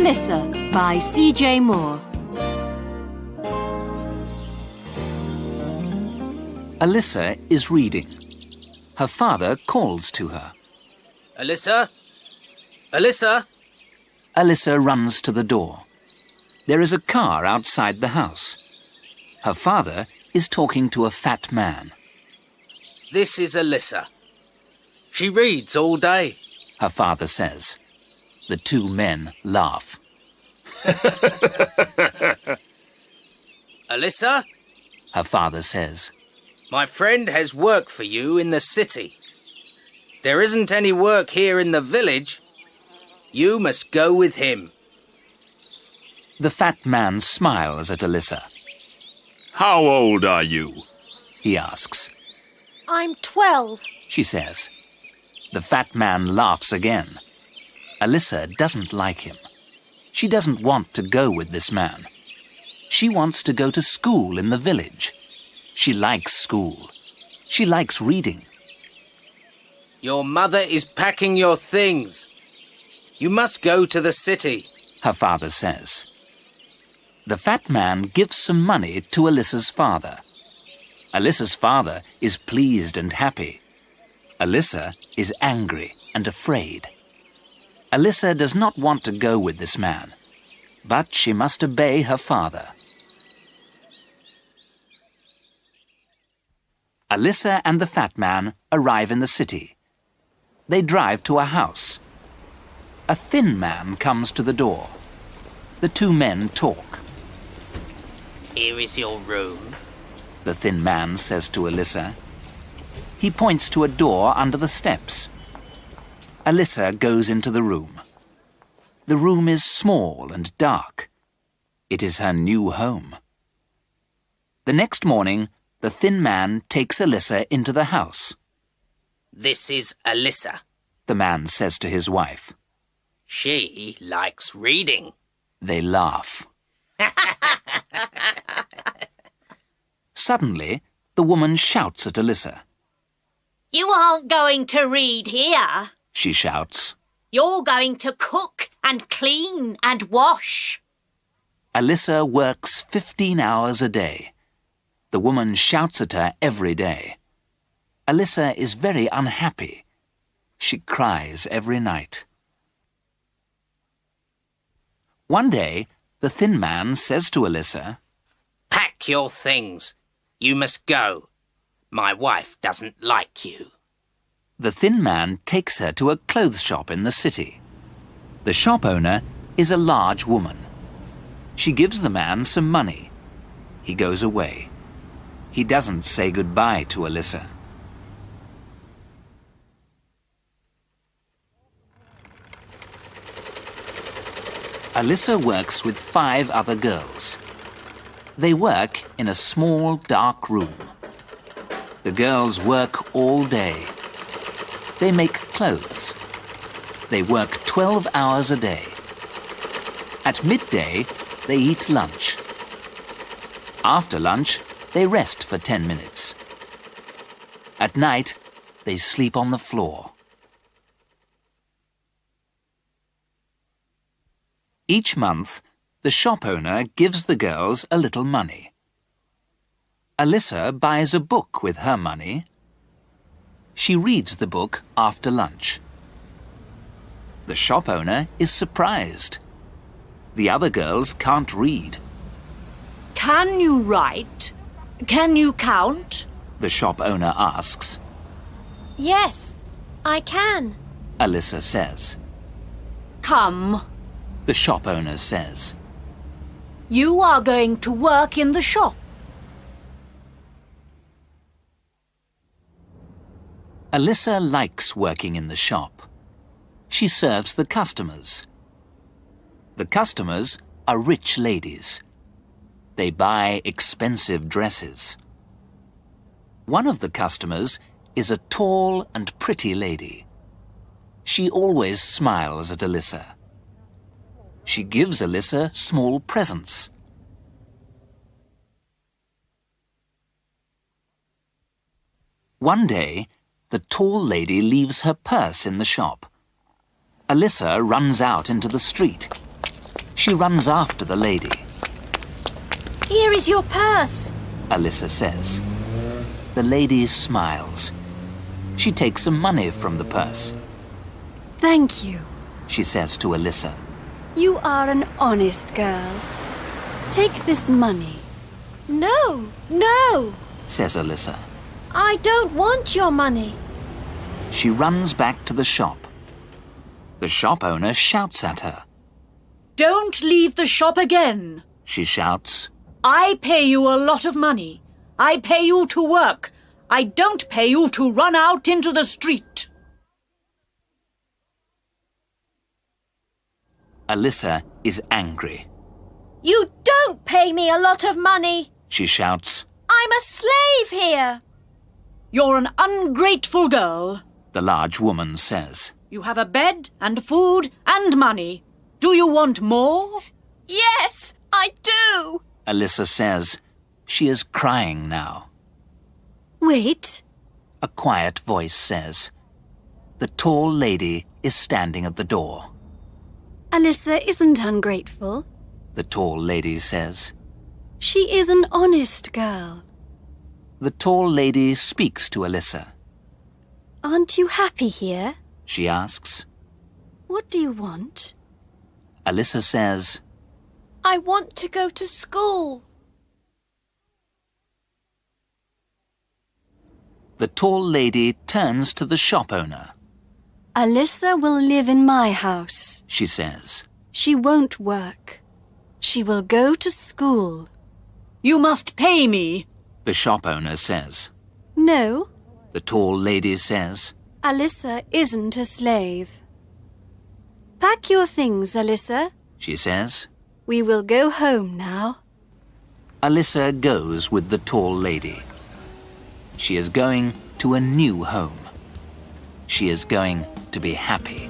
Alissa by C.J. Moore. Alissa is reading. Her father calls to her. Alissa? Alissa? Alissa runs to the door. There is a car outside the house. Her father is talking to a fat man. This is Alissa. She reads all day. Her father says. The two men laugh. Alissa? Her father says. My friend has work for you in the city. There isn't any work here in the village. You must go with him. The fat man smiles at Alissa. How old are you? He asks. I'm 12. She says. The fat man laughs again. Alissa doesn't like him. She doesn't want to go with this man. She wants to go to school in the village. She likes school. She likes reading. Your mother is packing your things. You must go to the city, her father says. The fat man gives some money to Alissa's father. Alissa's father is pleased and happy. Alissa is angry and afraid. Alissa does not want to go with this man, but she must obey her father. Alissa and the fat man arrive in the city. They drive to a house. A thin man comes to the door. The two men talk. Here is your room, the thin man says to Alissa. He points to a door under the steps. Alissa goes into the room. The room is small and dark. It is her new home. The next morning, the thin man takes Alissa into the house. This is Alissa, the man says to his wife. She likes reading. They laugh. Suddenly, the woman shouts at Alissa. You aren't going to read here, she shouts. You're going to cook and clean and wash. Alissa works 15 hours a day. The woman shouts at her every day. Alissa is very unhappy. She cries every night. One day, the thin man says to Alissa, Pack your things. You must go. My wife doesn't like you. The thin man takes her to a clothes shop in the city. The shop owner is a large woman. She gives the man some money. He goes away. He doesn't say goodbye to Alissa. Alissa works with 5 other girls. They work in a small, dark room. The girls work all day. They make clothes. They work 12 hours a day. At midday, they eat lunch. After lunch, they rest for 10 minutes. At night, they sleep on the floor. Each month, the shop owner gives the girls a little money. Alissa buys a book with her money. She reads the book after lunch. The shop owner is surprised. The other girls can't read. Can you write? Can you count? The shop owner asks. Yes, I can, Alissa says. Come. The shop owner says. You are going to work in the shop. Alissa likes working in the shop. She serves the customers. The customers are rich ladies. They buy expensive dresses. One of the customers is a tall and pretty lady. She always smiles at Alissa. She gives Alissa small presents. One day, the tall lady leaves her purse in the shop. Alissa runs out into the street. She runs after the lady. Here is your purse. Alissa says. The lady smiles. She takes some money from the purse. Thank you. She says to Alissa. You are an honest girl. Take this money. No, no. Says Alissa. I don't want your money. She runs back to the shop. The shop owner shouts at her. Don't leave the shop again. She shouts. I pay you a lot of money. I pay you to work. I don't pay you to run out into the street. Alissa is angry. You don't pay me a lot of money. She shouts. I'm a slave here. You're an ungrateful girl. The large woman says. You have a bed and food and money. Do you want more? Yes, I do. Alissa says. She is crying now. Wait. A quiet voice says. The tall lady is standing at the door. Alissa isn't ungrateful. The tall lady says. She is an honest girl. The tall lady speaks to Alissa. Aren't you happy here? She asks. What do you want? Alissa says. I want to go to school. The tall lady turns to the shop owner. Alissa will live in my house. She says. She won't work. She will go to school. You must pay me. The shop owner says. No, The tall lady says. Alissa isn't a slave. Pack your things, Alissa. She says. We will go home now. Alissa goes with the tall lady. She is going to a new home. She is going to be happy.